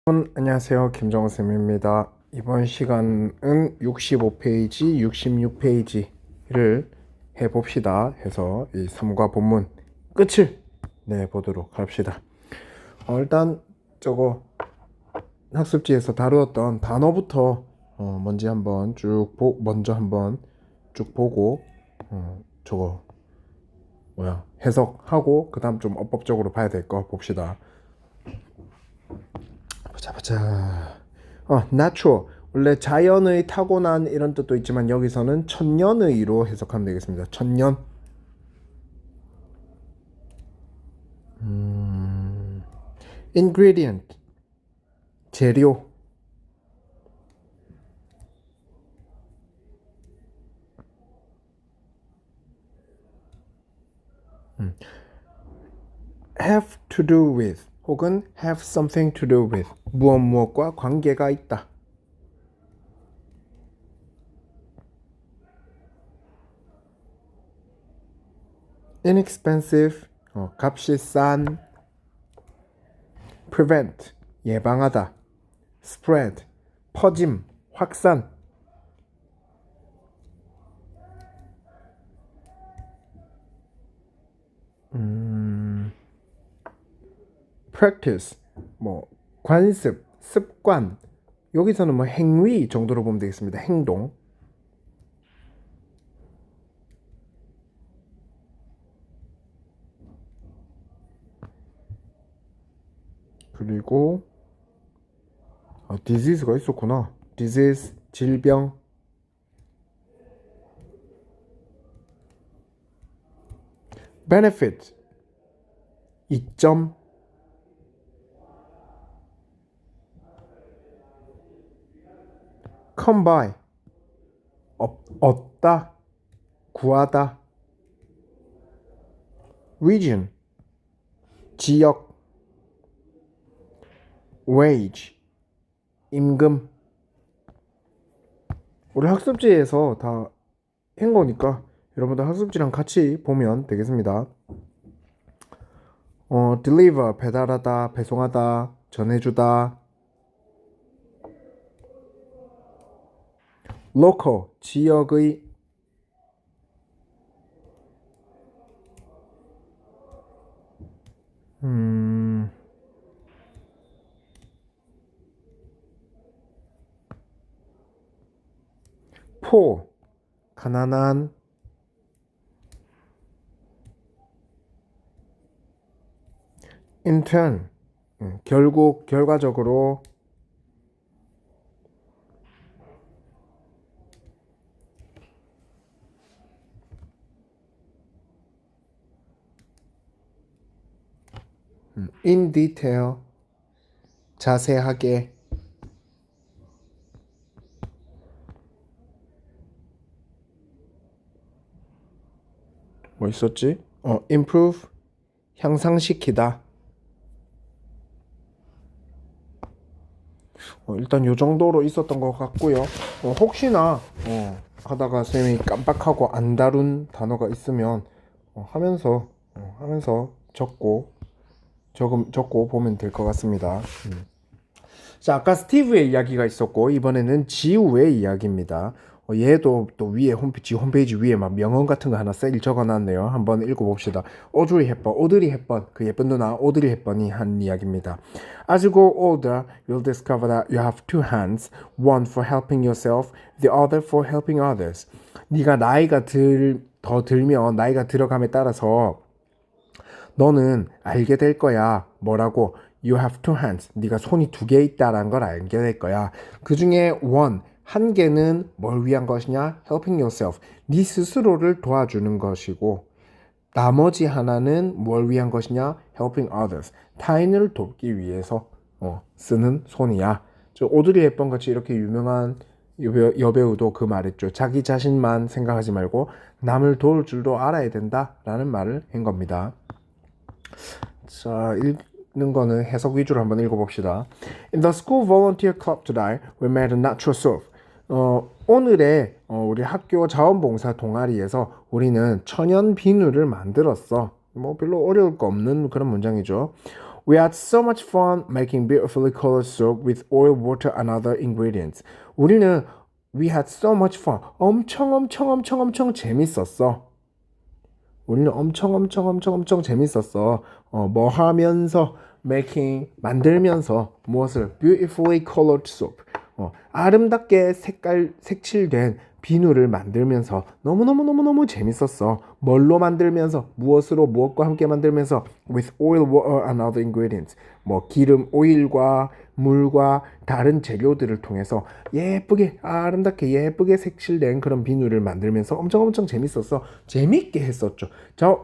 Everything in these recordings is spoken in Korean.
안녕하세요. 김정쌤입니다. 이번 시간은 65페이지, 66페이지를 해봅시다 해서 이 3과 본문 끝을 내보도록 합시다. 일단 저거 학습지에서 다루었던 단어부터 먼저 한번 쭉 보고 저거 해석하고 그 다음 좀 어법적으로 봐야 될 거 봅시다. 보자. natural. 원래 자연의 타고난 이런 뜻도 있지만 여기서는 천년의로 해석하면 되겠습니다. 천년. ingredient. 재료. have to do with 혹은 have something to do with 무엇과 관계가 있다. inexpensive 값이 싼. prevent 예방하다. spread 퍼짐 확산. practice 관습 습관. 여기서는 행위 정도로 보면 되겠습니다. 행동. 그리고 disease가 있었구나. disease 질병. benefit 이점. come by 얻다 구하다. region 지역. wage 임금. 우리 학습지에서 다 한 거니까 여러분들 학습지랑 같이 보면 되겠습니다. deliver 배달하다 배송하다 전해주다. local 지역의. poor 가난한. in turn 결과적으로. in detail 자세하게. 뭐 있었지? improve 향상시키다. 일단 요 정도로 있었던 것 같고요. 혹시나 하다가 쌤이 깜빡하고 안 다룬 단어가 있으면 하면서 적고 보면 될 것 같습니다. 자, 아까 스티브의 이야기가 있었고 이번에는 지우의 이야기입니다. 얘도 또 위에 홈페이지 위에 막 명언 같은 거 하나 셀 적어놨네요. 한번 읽어봅시다. 오드리 헵번, 그 예쁜 누나 오드리 헵번이 한 이야기입니다. As you grow older, you'll discover that you have two hands, one for helping yourself, the other for helping others. 네가 더 들면 나이가 들어감에 따라서 너는 알게 될 거야. 뭐라고? You have two hands. 네가 손이 두 개 있다라는 걸 알게 될 거야. 그 중에 한 개는 뭘 위한 것이냐? Helping yourself. 네 스스로를 도와주는 것이고 나머지 하나는 뭘 위한 것이냐? Helping others. 타인을 돕기 위해서 쓰는 손이야. 오드리 헵번 같이 이렇게 유명한 여배우도 그 말했죠. 자기 자신만 생각하지 말고 남을 도울 줄도 알아야 된다라는 말을 한 겁니다. 자, 읽는 거는 해석 위주로 한번 읽어봅시다. In the school volunteer club today, we made a natural soup. 오늘의 우리 학교 자원봉사 동아리에서 우리는 천연 비누를 만들었어. 별로 어려울 거 없는 그런 문장이죠. We had so much fun making beautifully colored soap with oil, water, and other ingredients. 우리는 we had so much fun. 엄청 재밌었어. 우리는 엄청 재밌었어. 뭐 하면서 만들면서 무엇을 beautifully colored soap. 아름답게 색칠된 비누를 만들면서 너무 재밌었어. 뭘로 만들면서 무엇과 함께 만들면서 with oil, water and other ingredients. 뭐 기름, 오일과 물과 다른 재료들을 통해서 아름답게 예쁘게 색칠된 그런 비누를 만들면서 엄청 재밌었어. 재밌게 했었죠.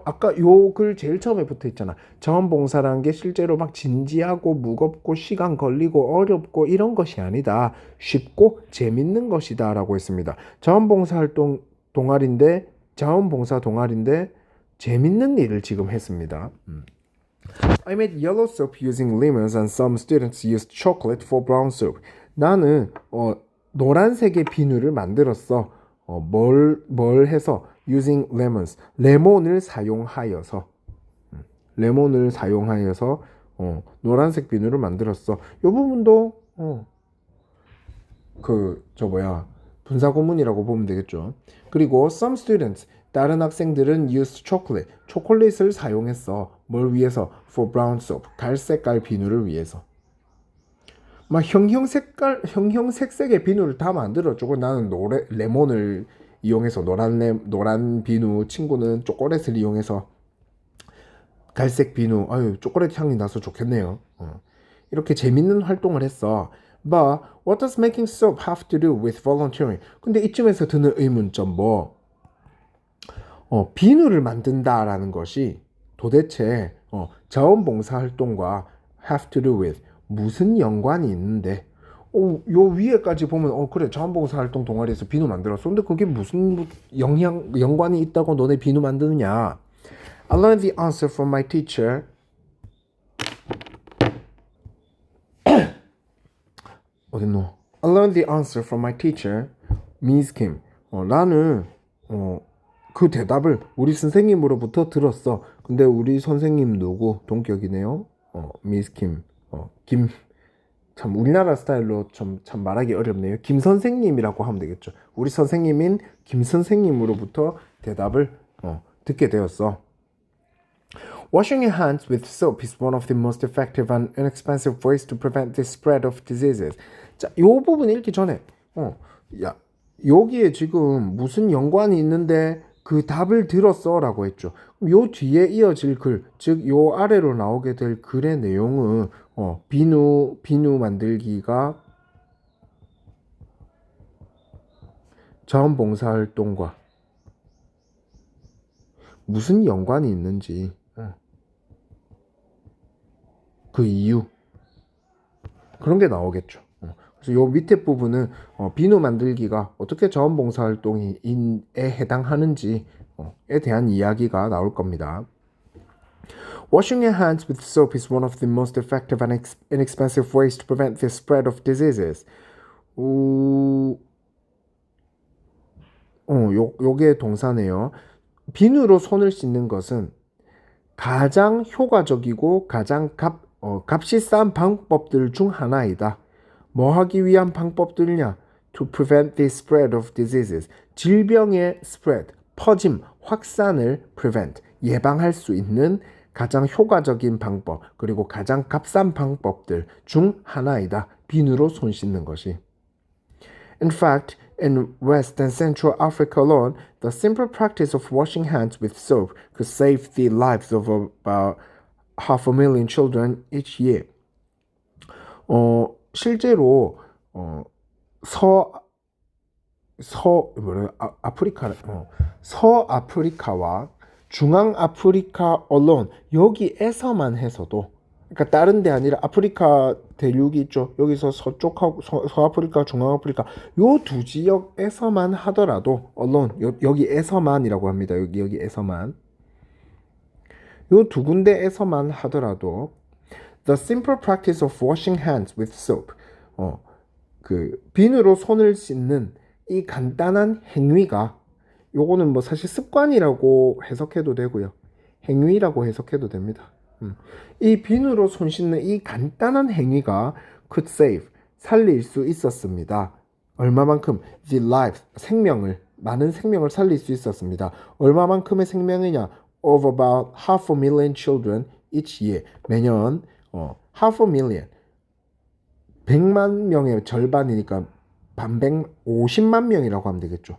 아까 요 글 제일 처음에 붙어 있잖아. 자원봉사라는 게 실제로 막 진지하고 무겁고 시간 걸리고 어렵고 이런 것이 아니다. 쉽고 재밌는 것이다 라고 했습니다. 자원봉사 동아리인데 재밌는 일을 지금 했습니다. I made yellow soap using lemons and some students used chocolate for brown soap. 나는 노란색의 비누를 만들었어. 뭘 해서 using lemons. 레몬을 사용하여서 노란색 비누를 만들었어. 이 부분도 분사구문이라고 보면 되겠죠. 그리고 some students 다른 학생들은 used chocolate. 초콜릿을 사용했어. 뭘 위해서? For brown soap. 갈색깔 비누를 위해서. 막 형형색색의 비누를 다 만들어주고 나는 레몬을 이용해서 노란 비누, 친구는 초콜릿을 이용해서 갈색 비누. 초콜릿 향이 나서 좋겠네요. 이렇게 재밌는 활동을 했어. But what does making soap have to do with volunteering? 근데 이쯤에서 드는 의문점 비누를 만든다라는 것이 도대체 자원봉사 활동과 have to do with 무슨 연관이 있는데 요 위에까지 보면 그래 자원봉사 활동 동아리에서 비누 만들었어. 근데 그게 무슨 연관이 있다고 너네 비누 만드느냐? I learned the answer from my teacher. 어딨노? I learned the answer from my teacher, Ms. Kim. 나는 그 대답을 우리 선생님으로부터 들었어. 근데 우리 선생님 누구? 동격이네요. Ms. Kim. 참 우리나라 스타일로 참 말하기 어렵네요. 김 선생님이라고 하면 되겠죠. 우리 선생님인 김 선생님으로부터 대답을 듣게 되었어. Washing your hands with soap is one of the most effective and inexpensive ways to prevent the spread of diseases. 자, 요 부분 읽기 전에 여기에 지금 무슨 연관이 있는데 그 답을 들었어라고 했죠. 요 뒤에 이어질 글, 즉 요 아래로 나오게 될 글의 내용은 비누 만들기가 자원봉사활동과 무슨 연관이 있는지 그 이유 그런 게 나오겠죠. 그래서 요 밑에 부분은 비누 만들기가 어떻게 자원봉사활동에 해당하는지에 대한 이야기가 나올 겁니다. Washing your hands with soap is one of the most effective and inexpensive ways to prevent the spread of diseases. 요게 동사네요. 비누로 손을 씻는 것은 가장 효과적이고 가장 값이 싼 방법들 중 하나이다. 뭐 하기 위한 방법들이냐? To prevent the spread of diseases. 질병의 spread, 퍼짐, 확산을 prevent, 예방할 수 있는 가장 효과적인 방법, 그리고 가장 값싼 방법들 중 하나이다. 비누로 손 씻는 것이. In fact, in West and Central Africa alone, the simple practice of washing hands with soap could save the lives of about 500,000 children each year. 실제로 서아프리카와 중앙아프리카 alone 여기에서만 해서도 그러니까 다른 데 아니라 아프리카 대륙이 있죠. 여기서 서쪽하고 서아프리카, 중앙아프리카 요 두 지역에서만 하더라도 alone 여기에서만이라고 합니다. 여기에서만 요 두 군데에서만 하더라도 The simple practice of washing hands with soap. 그 비누로 손을 씻는 이 간단한 행위가 요거는 뭐 사실 습관이라고 해석해도 되고요. 행위라고 해석해도 됩니다. 이 비누로 손 씻는 이 간단한 행위가 could save, 살릴 수 있었습니다. 얼마만큼? The lives, 생명을, 많은 생명을 살릴 수 있었습니다. 얼마만큼의 생명이냐? Of about 500,000 children each year. 매년 500,000, 100만 명의 절반이니까 반백 50만 명이라고 하면 되겠죠.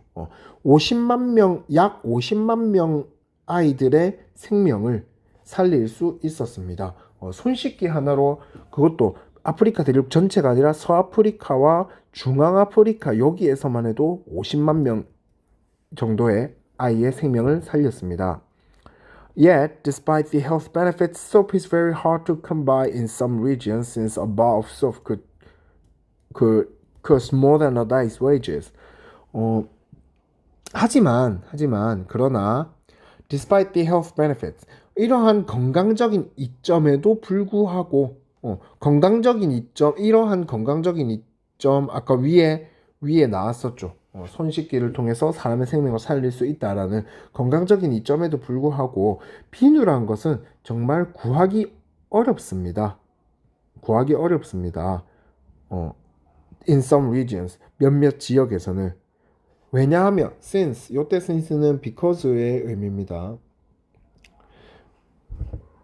50만 명, 약 50만 명 아이들의 생명을 살릴 수 있었습니다. 손 씻기 하나로, 그것도 아프리카 대륙 전체가 아니라 서아프리카와 중앙아프리카 여기에서만 해도 50만 명 정도의 아이의 생명을 살렸습니다. Yet, despite the health benefits, soap is very hard to come by in some regions since a bar of soap could cost more than a day's wages. 그러나 despite the health benefits, 이러한 건강적인 이점에도 불구하고 이러한 건강적인 이점 아까 위에 나왔었죠. 손 씻기를 통해서 사람의 생명을 살릴 수 있다라는 건강적인 이점에도 불구하고 비누란 것은 정말 구하기 어렵습니다. In some regions, 몇몇 지역에서는. 왜냐하면 since, 요때 since는 because의 의미입니다.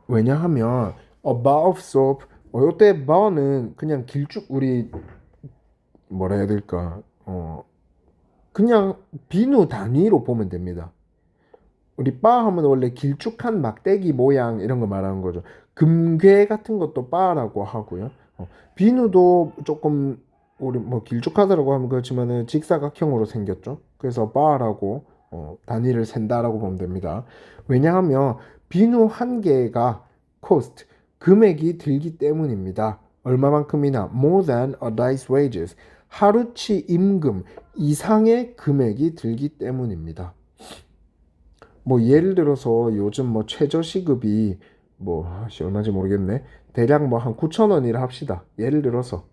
왜냐하면 a bar of soap, 요때 bar는 그냥 길쭉, 우리 뭐라 해야 될까, 그냥 비누 단위로 보면 됩니다. 우리 바 하면 원래 길쭉한 막대기 모양 이런 거 말하는 거죠. 금괴 같은 것도 바라고 하고요. 비누도 조금 우리 뭐 길쭉하다라고 하면 그렇지만은 직사각형으로 생겼죠. 그래서 바라고 단위를 센다라고 보면 됩니다. 왜냐하면 비누 한 개가 cost, 금액이 들기 때문입니다. 얼마만큼이나 more than a day's wages, 하루치 임금 이상의 금액이 들기 때문입니다. 뭐 예를 들어서 요즘 뭐 최저시급이 뭐 얼마인지 모르겠네. 대략 뭐 한 9,000원이라 합시다. 예를 들어서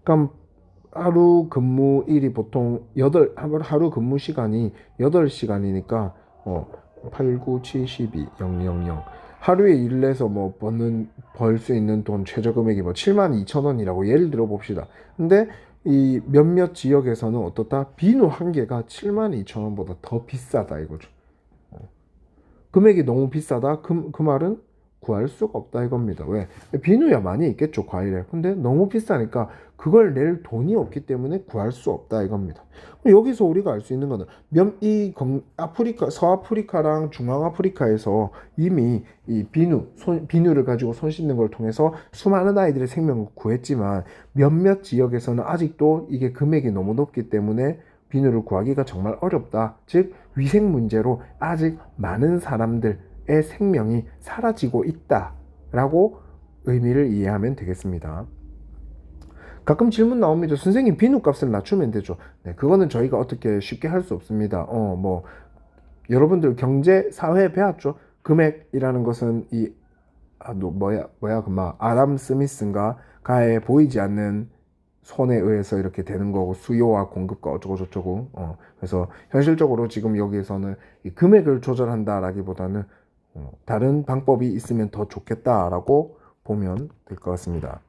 그럼 하루 근무일이 보통 하루 근무 시간이 8시간이니까 8, 9, 7, 12, 000 하루에 일을 해서 뭐 벌 수 있는 돈 최저 금액이 뭐 72,000원이라고 예를 들어 봅시다. 근데 이 몇몇 지역에서는 어떻다? 비누 한 개가 72,000원보다 더 비싸다 이거죠. 금액이 너무 비싸다? 그 말은 구할 수가 없다 이겁니다. 왜? 비누야 많이 있겠죠, 과일에. 근데 너무 비싸니까 그걸 낼 돈이 없기 때문에 구할 수 없다 이겁니다. 여기서 우리가 알 수 있는 거는 서아프리카랑 중앙아프리카에서 이미 이 비누를 가지고 손 씻는 걸 통해서 수많은 아이들의 생명을 구했지만 몇몇 지역에서는 아직도 이게 금액이 너무 높기 때문에 비누를 구하기가 정말 어렵다. 즉 위생 문제로 아직 많은 사람들의 생명이 사라지고 있다라고 의미를 이해하면 되겠습니다. 가끔 질문 나옵니다. 선생님 비누 값을 낮추면 되죠. 네, 그거는 저희가 어떻게 쉽게 할 수 없습니다. 뭐 여러분들 경제 사회 배웠죠. 금액이라는 것은 아담 스미스인가 가에 보이지 않는 손에 의해서 이렇게 되는 거고 수요와 공급과 어쩌고 저쩌고 그래서 현실적으로 지금 여기에서는 이 금액을 조절한다라기보다는 다른 방법이 있으면 더 좋겠다라고 보면 될 것 같습니다.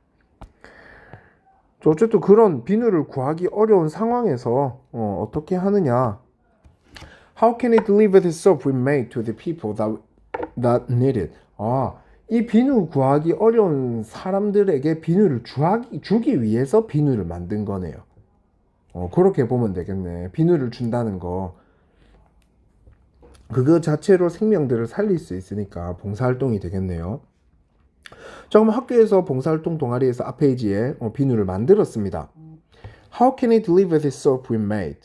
어쨌든 그런 비누를 구하기 어려운 상황에서 어떻게 하느냐? How can it deliver the soap we made to the people that need it? 이 비누 구하기 어려운 사람들에게 비누를 주기 위해서 비누를 만든 거네요. 그렇게 보면 되겠네. 비누를 준다는 거. 그거 자체로 생명들을 살릴 수 있으니까 봉사활동이 되겠네요. 자, 그럼 학교에서 봉사활동 동아리에서 앞 페이지에 비누를 만들었습니다. How can it deliver the soap we made?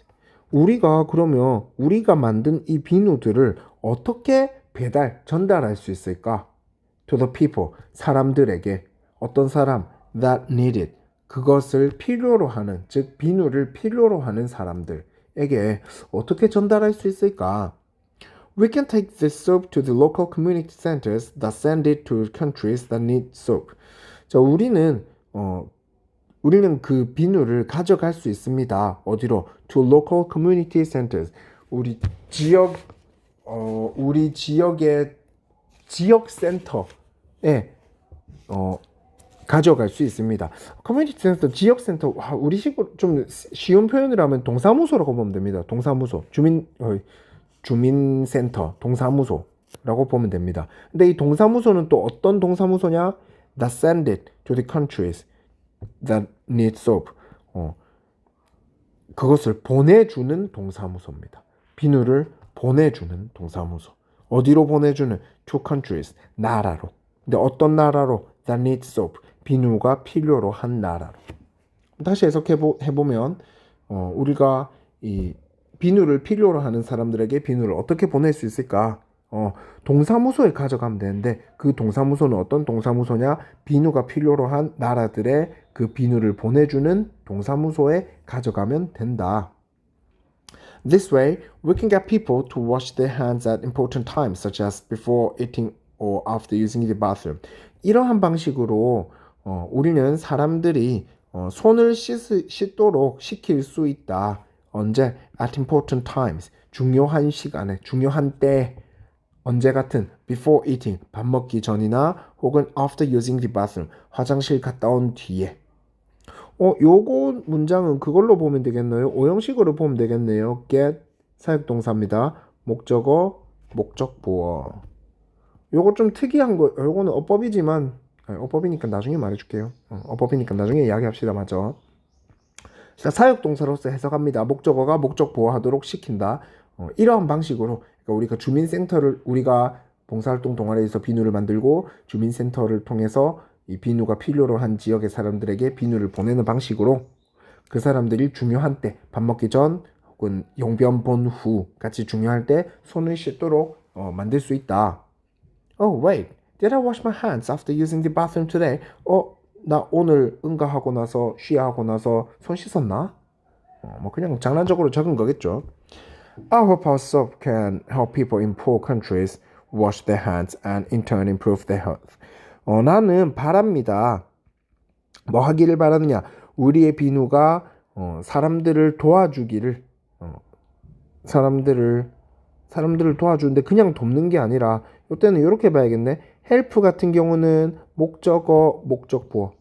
우리가 만든 이 비누들을 어떻게 전달할 수 있을까? To the people, 사람들에게. 어떤 사람? That need it. 그것을 필요로 하는, 즉 비누를 필요로 하는 사람들에게 어떻게 전달할 수 있을까? We can take this soap to the local community centers that send it to countries that need soap. 자, 우리는 그 비누를 가져갈 수 있습니다. 어디로? To local community centers. 우리 지역의 지역 센터, 가져갈 수 있습니다. 커뮤니티 센터, 지역 센터, 우리식으로 좀 쉬운 표현을 하면 동사무소라고 보면 됩니다. 동사무소, 주민센터, 동사무소라고 보면 됩니다. 근데 이 동사무소는 또 어떤 동사무소냐? That send it to the countries that need soap. 그것을 보내주는 동사무소입니다. 비누를 보내주는 동사무소. 어디로 보내주는? To countries, 나라로. 근데 어떤 나라로? That need soap. 비누가 필요로 한 나라로. 다시 해석해보면 우리가 이 비누를 필요로 하는 사람들에게 비누를 어떻게 보낼 수 있을까? 동사무소에 가져가면 되는데 그 동사무소는 어떤 동사무소냐? 비누가 필요로 한 나라들의 그 비누를 보내주는 동사무소에 가져가면 된다. This way, we can get people to wash their hands at important times, such as before eating or after using the bathroom. 이러한 방식으로 우리는 사람들이 손을 씻도록 시킬 수 있다. 언제? At important times. 중요한 시간에, 중요한 때. 언제 같은? Before eating. 밥 먹기 전이나 혹은 after using the bathroom. 화장실 갔다 온 뒤에. 요거 문장은 그걸로 보면 되겠네요. 오형식으로 보면 되겠네요. get 사역동사입니다. 목적어, 목적보어. 요거 좀 특이한 거. 요거는 어법이지만 어법이니까 나중에 말해줄게요. 어법이니까 나중에 이야기합시다. 맞죠? 자, 사역동사로서 해석합니다. 목적어가 목적 보호하도록 시킨다. 이러한 방식으로 그러니까 우리가 주민센터를 우리가 봉사활동 동아리에서 비누를 만들고 주민센터를 통해서 이 비누가 필요로 한 지역의 사람들에게 비누를 보내는 방식으로 그 사람들이 중요한 때 밥 먹기 전 혹은 용변 본 후 같이 중요할 때 손을 씻도록 만들 수 있다. Oh wait, did I wash my hands after using the bathroom today? 나 오늘 응가하고 나서 쉬하고 나서 손 씻었나? 뭐 그냥 장난적으로 적은 거겠죠. I hope our soap can help people in poor countries wash their hands and in turn improve their health. 나는 바랍니다. 뭐 하기를 바라느냐? 우리의 비누가 사람들을 도와주기를 사람들을 도와주는데 그냥 돕는 게 아니라 이때는 이렇게 봐야겠네. help 같은 경우는 목적어, 목적보어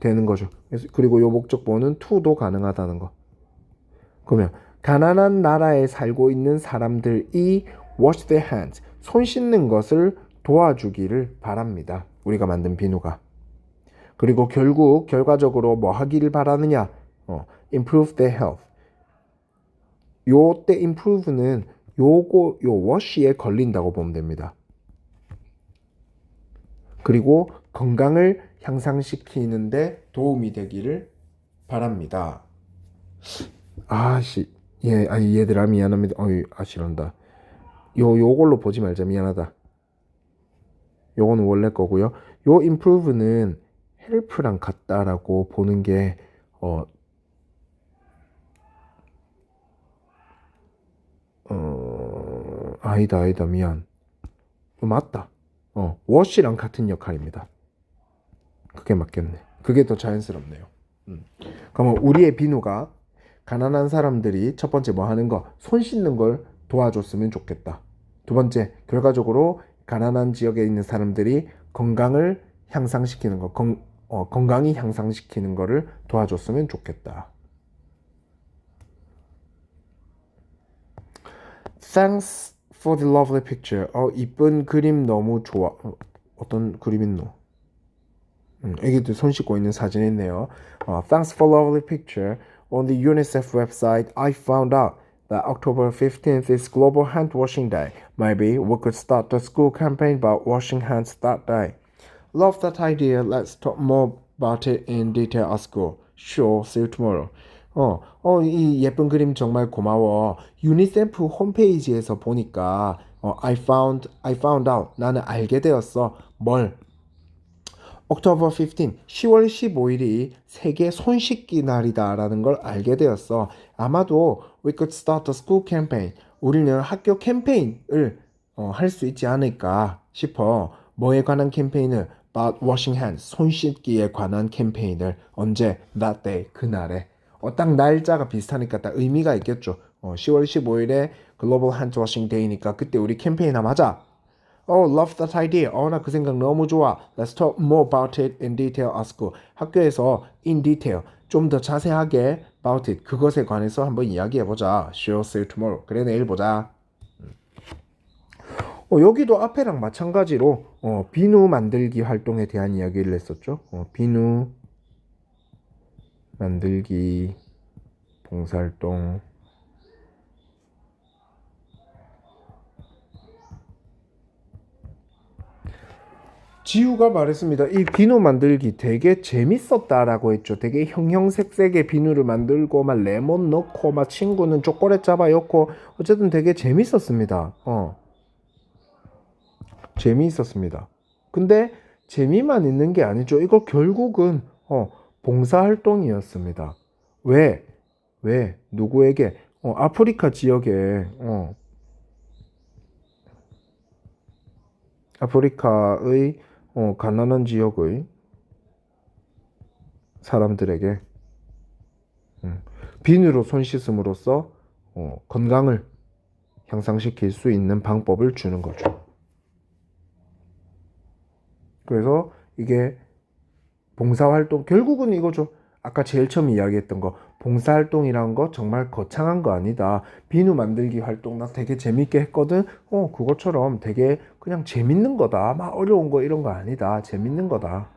되는 거죠. 그리고 이 목적보어는 to도 가능하다는 거. 그러면 가난한 나라에 살고 있는 사람들이 wash their hands, 손 씻는 것을 도와주기를 바랍니다. 우리가 만든 비누가. 그리고 결과적으로 뭐 하기를 바라느냐? improve their health. 요때 improve는 요 wash에 걸린다고 보면 됩니다. 그리고 건강을 향상시키는데 도움이 되기를 바랍니다. 얘들아 미안합니다. 싫은다. 요걸로 보지 말자. 미안하다. 요거는 원래 거고요. 요 improve는 help랑 같다라고 보는 게 아니다 미안. 맞다. wash랑 같은 역할입니다. 그게 맞겠네. 그게 더 자연스럽네요. 그러면 우리의 비누가 가난한 사람들이 첫 번째 뭐 하는 거? 손 씻는 걸 도와줬으면 좋겠다. 두 번째, 결과적으로 가난한 지역에 있는 사람들이 건강을 향상시키는 거, 건강이 향상시키는 거를 도와줬으면 좋겠다. Thanks for the lovely picture. 이쁜 그림 너무 좋아. 어떤 그림 있노? 애기들 손 씻고 있는 사진 있네요. Thanks for lovely picture. On the UNICEF website, I found out that October 15th is Global Hand Washing Day. Maybe we could start a school campaign about washing hands that day. Love that idea. Let's talk more about it in detail at school. Sure, see you tomorrow. 이 예쁜 그림 정말 고마워. 유니세프 홈페이지에서 보니까 I found out. 나는 알게 되었어. 뭘? October 15, 10월 15일이 세계 손 씻기 날이다라는 걸 알게 되었어. 아마도 we could start a school campaign. 우리는 학교 캠페인을 할 수 있지 않을까 싶어. 뭐에 관한 캠페인을? About washing hands. 손 씻기에 관한 캠페인을. 언제? That day. 그날에. 딱 날짜가 비슷하니까 딱 의미가 있겠죠. 10월 15일에 Global Hand Washing Day니까 그때 우리 캠페인 한번 하자. Oh, love that idea. 나 그 생각 너무 좋아. Let's talk more about it in detail at school. 학교에서 in detail 좀 더 자세하게 about it 그것에 관해서 한번 이야기해보자. Sure, see you tomorrow. 그래 내일 보자. 여기도 앞에랑 마찬가지로 비누 만들기 활동에 대한 이야기를 했었죠. 비누 만들기 봉사활동. 지우가 말했습니다. 이 비누 만들기 되게 재밌었다라고 했죠. 되게 형형색색의 비누를 만들고 막 레몬 넣고 막 친구는 초콜릿 잡아 엮고 어쨌든 되게 재밌었습니다. 재미있었습니다. 근데 재미만 있는 게 아니죠. 이거 결국은 봉사활동이었습니다. 왜? 누구에게? 아프리카 지역에 아프리카의 가난한 지역의 사람들에게 비누로 손 씻음으로써 건강을 향상시킬 수 있는 방법을 주는 거죠. 그래서 이게 봉사활동 결국은 이거죠. 아까 제일 처음 이야기했던 거 봉사활동이란 거 정말 거창한 거 아니다. 비누 만들기 활동 나 되게 재밌게 했거든. 그것처럼 되게 그냥 재밌는 거다. 막 어려운 거 이런 거 아니다. 재밌는 거다.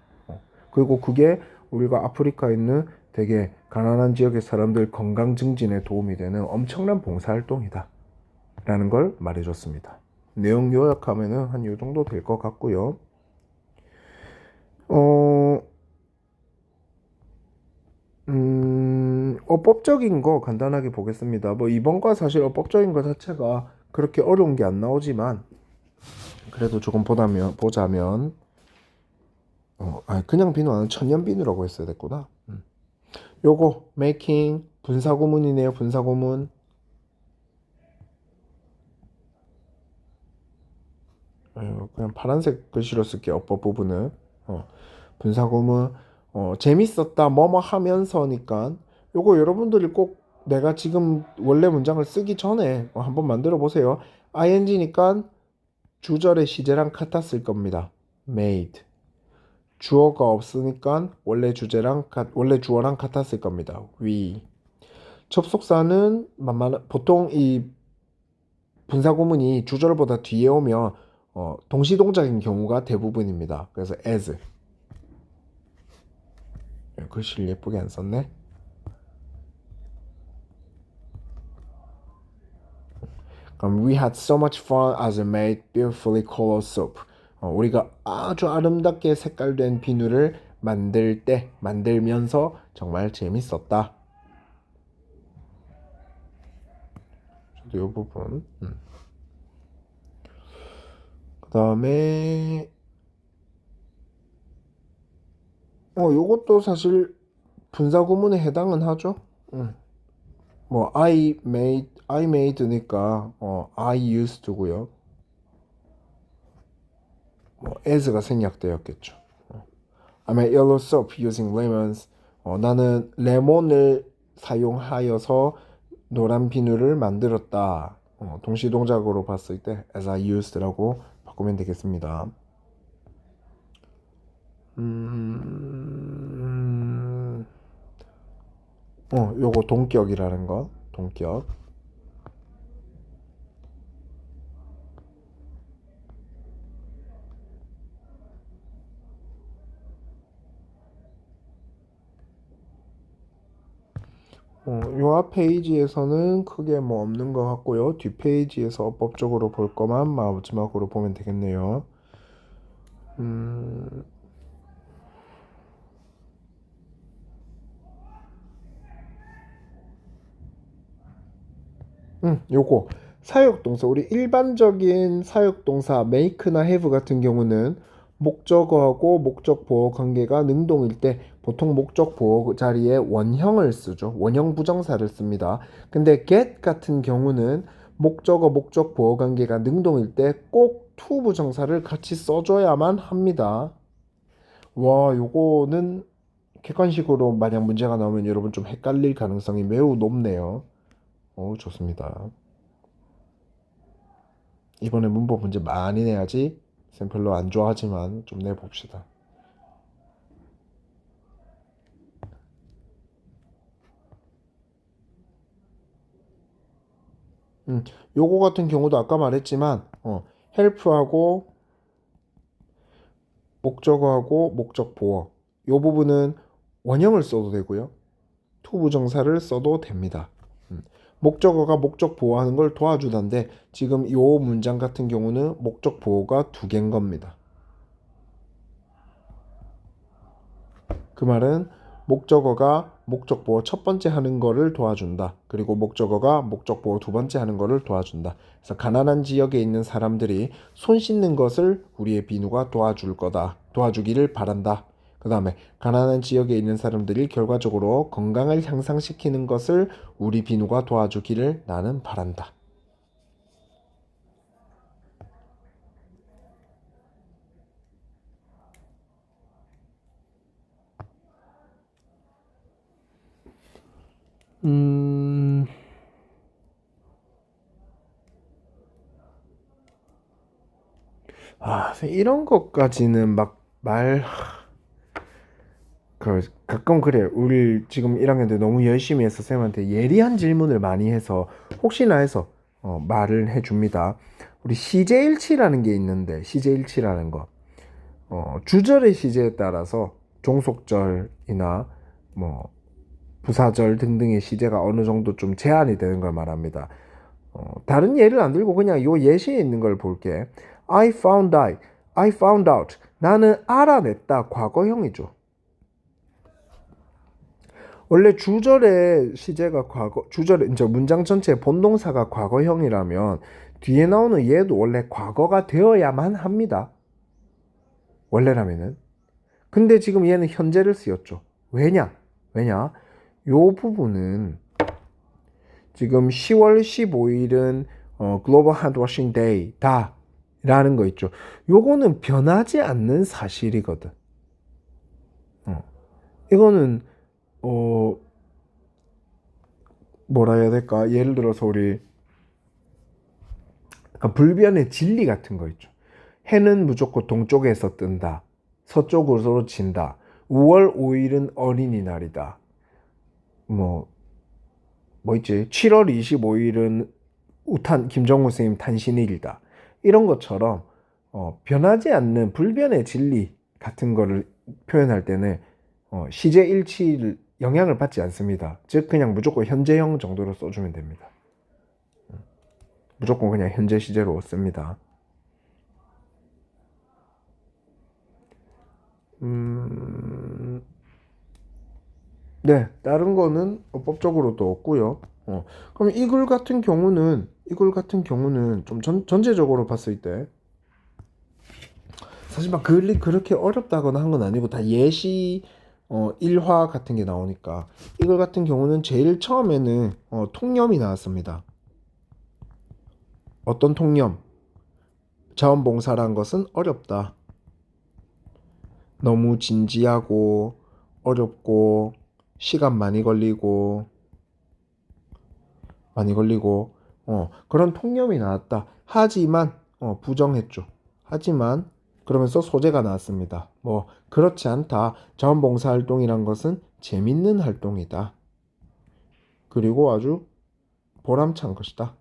그리고 그게 우리가 아프리카에 있는 되게 가난한 지역의 사람들 건강 증진에 도움이 되는 엄청난 봉사활동이다. 라는 걸 말해줬습니다. 내용 요약하면은 한 요 정도 될 것 같고요. 어법적인 거 간단하게 보겠습니다. 뭐 이번과 사실 어법적인 거 자체가 그렇게 어려운 게 안 나오지만 그래도 조금 보자면 그냥 비누 아니라 천연 비누라고 했어야 됐구나. 요거 making 분사구문이네요. 분사구문. 그냥 파란색 글씨로 쓸게요. 어법 부분은 분사구문. 재밌었다 뭐뭐 하면서니까 요거 여러분들이 꼭 내가 지금 원래 문장을 쓰기 전에 한번 만들어 보세요. ing니까 주절의 시제랑 같았을 겁니다. made. 주어가 없으니까 원래 주어랑 같았을 겁니다. we. 접속사는 보통 이 분사구문이 주절보다 뒤에 오면 동시동작인 경우가 대부분입니다. 그래서 as. 글씨를 예쁘게 안 썼네. 그럼 we had so much fun as we made beautifully colored soap. 우리가 아주 아름답게 색깔된 비누를 만들면서 정말 재밌었다. 저도 이 부분. 그 다음에 요것도 사실 분사구문에 해당은 하죠. 뭐 I made니까 I used고요. 뭐 as가 생략되었겠죠. I made yellow soap using lemons. 나는 레몬을 사용하여서 노란 비누를 만들었다. 동시동작으로 봤을 때 as I used라고 바꾸면 되겠습니다. 요거 동격이라는 거. 동격. 요 앞 페이지에서는 크게 뭐 없는 것 같고요. 뒷 페이지에서 어법적으로 볼 거만 마지막으로 보면 되겠네요. 요거 사역동사 우리 일반적인 사역동사 make나 have 같은 경우는 목적어하고 목적 보어 관계가 능동일 때 보통 목적 보어 자리에 원형을 쓰죠. 원형 부정사를 씁니다. 근데 get 같은 경우는 목적어 목적 보어 관계가 능동일 때 꼭 to 부정사를 같이 써줘야만 합니다. 와, 요거는 객관식으로 만약 문제가 나오면 여러분 좀 헷갈릴 가능성이 매우 높네요. 좋습니다. 이번에 문법 문제 많이 내야지. 쌤 별로 안 좋아하지만 좀 내봅시다. 요거 같은 경우도 아까 말했지만 help하고 목적어하고 목적 보어 요 부분은 원형을 써도 되고요. 투부정사를 써도 됩니다. 목적어가 목적 보호하는 걸 도와주던데 지금 요 문장 같은 경우는 목적 보호가 두 개인 겁니다. 그 말은 목적어가 목적 보호 첫 번째 하는 거를 도와준다. 그리고 목적어가 목적 보호 두 번째 하는 거를 도와준다. 그래서 가난한 지역에 있는 사람들이 손 씻는 것을 우리의 비누가 도와줄 거다. 도와주기를 바란다. 그 다음에 가난한 지역에 있는 사람들이 결과적으로 건강을 향상시키는 것을 우리 비누가 도와주기를 나는 바란다. 음... 이런 것까지는 가끔 그래. 우리 지금 1학년들 너무 열심히 해서 쌤한테 예리한 질문을 많이 해서 혹시나 해서 말을 해줍니다. 우리 시제일치라는 게 있는데 시제일치라는 거 주절의 시제에 따라서 종속절이나 뭐 부사절 등등의 시제가 어느 정도 좀 제한이 되는 걸 말합니다. 다른 예를 안 들고 그냥 요 예시에 있는 걸 볼게. I found out. 나는 알아냈다. 과거형이죠. 원래 주절의 시제가 주절의 이제 문장 전체 본동사가 과거형이라면 뒤에 나오는 얘도 원래 과거가 되어야만 합니다. 원래라면은. 근데 지금 얘는 현재를 쓰였죠. 왜냐? 요 부분은 지금 10월 15일은 글로벌 핸드워싱 데이다 라는 거 있죠. 요거는 변하지 않는 사실이거든. 이거는 뭐라 해야 될까? 예를 들어서 우리 불변의 진리 같은 거 있죠. 해는 무조건 동쪽에서 뜬다. 서쪽으로 진다. 5월 5일은 어린이날이다. 뭐 있지? 7월 25일은 김정우 선생님 탄신일이다. 이런 것처럼 변하지 않는 불변의 진리 같은 거를 표현할 때는 시제 일치를 영향을 받지 않습니다. 즉 그냥 무조건 현재형 정도로 써주면 됩니다. 무조건 그냥 현재 시제로 씁니다. 네, 다른 거는 법적으로도 없고요. 그럼 이 글 같은 경우는 좀 전체적으로 봤을 때 사실 막 글이 그렇게 어렵다거나 한 건 아니고 다 예시 일화 같은 게 나오니까 이 글 같은 경우는 제일 처음에는 통념이 나왔습니다. 어떤 통념? 자원봉사란 것은 어렵다. 너무 진지하고 어렵고 시간 많이 걸리고 그런 통념이 나왔다. 하지만 부정했죠. 하지만 그러면서 소재가 나왔습니다. 그렇지 않다. 자원봉사활동이란 것은 재밌는 활동이다. 그리고 아주 보람찬 것이다.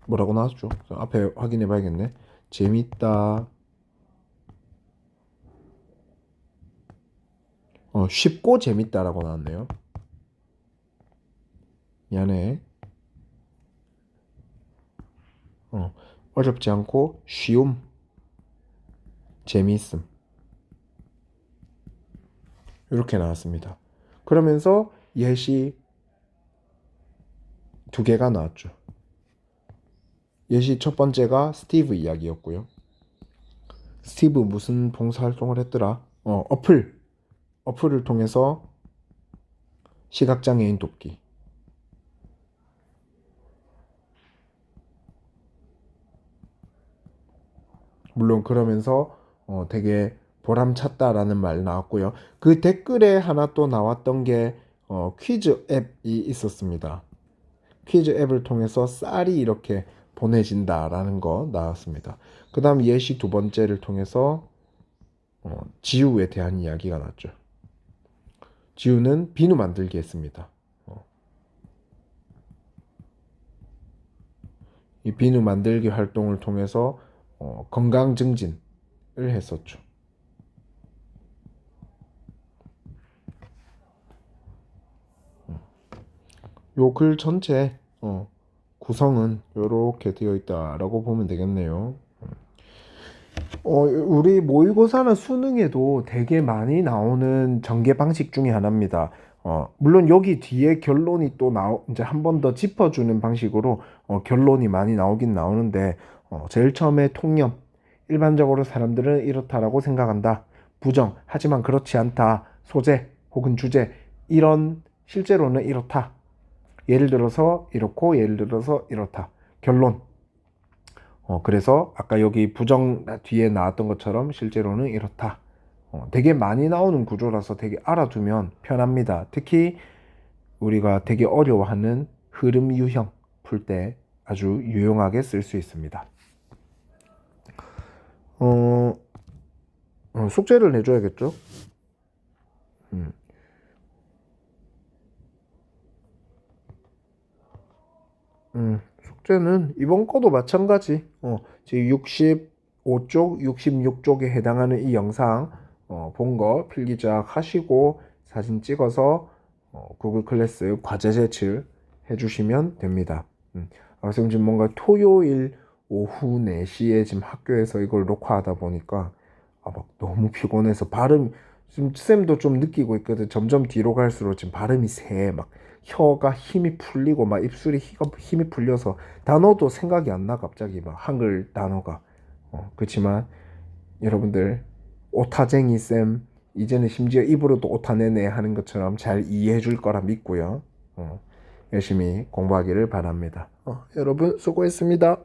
뭐라고 나왔죠? 앞에 확인해 봐야겠네. 재밌다. 쉽고 재밌다라고 나왔네요. 미안해. 어렵지 않고 쉬움, 재미있음. 이렇게 나왔습니다. 그러면서 예시 두 개가 나왔죠. 예시 첫 번째가 스티브 이야기였고요. 스티브 무슨 봉사활동을 했더라? 어플을 통해서 시각장애인 돕기. 물론 그러면서 되게 보람찼다라는 말 나왔고요. 그 댓글에 하나 또 나왔던 게 퀴즈 앱이 있었습니다. 퀴즈 앱을 통해서 쌀이 이렇게 보내진다라는 거 나왔습니다. 그 다음 예시 두 번째를 통해서 지우에 대한 이야기가 나왔죠. 지우는 비누 만들기 했습니다. 이 비누 만들기 활동을 통해서 건강 증진을 했었죠. 요 글 전체 구성은 이렇게 되어 있다라고 보면 되겠네요. 우리 모의고사나 수능에도 되게 많이 나오는 전개 방식 중에 하나입니다. 물론 여기 뒤에 결론이 또 이제 한 번 더 짚어주는 방식으로 결론이 많이 나오긴 나오는데, 제일 처음에 통념, 일반적으로 사람들은 이렇다라고 생각한다. 부정, 하지만 그렇지 않다. 소재 혹은 주제, 이런 실제로는 이렇다. 예를 들어서 이렇고 예를 들어서 이렇다. 결론. 그래서 아까 여기 부정 뒤에 나왔던 것처럼 실제로는 이렇다. 되게 많이 나오는 구조라서 되게 알아두면 편합니다. 특히 우리가 되게 어려워하는 흐름 유형 풀 때 아주 유용하게 쓸 수 있습니다. 숙제를 내줘야겠죠? 숙제는 이번 거도 마찬가지. 지금 65쪽, 66쪽에 해당하는 이 영상 본 거 필기작 하시고 사진 찍어서 구글 클래스 과제 제출 해주시면 됩니다. 그래서 지금 뭔가 토요일 오후 4시에 지금 학교에서 이걸 녹화하다 보니까 막 너무 피곤해서 지금 쌤도 좀 느끼고 있거든. 점점 뒤로 갈수록 지금 발음이 세. 막 혀가 힘이 풀리고 막 입술이 힘이 풀려서 단어도 생각이 안 나. 갑자기 막 한글 단어가. 그렇지만 여러분들 오타쟁이 쌤 이제는 심지어 입으로도 오타내네 하는 것처럼 잘 이해해 줄 거라 믿고요. 열심히 공부하기를 바랍니다. 여러분 수고했습니다.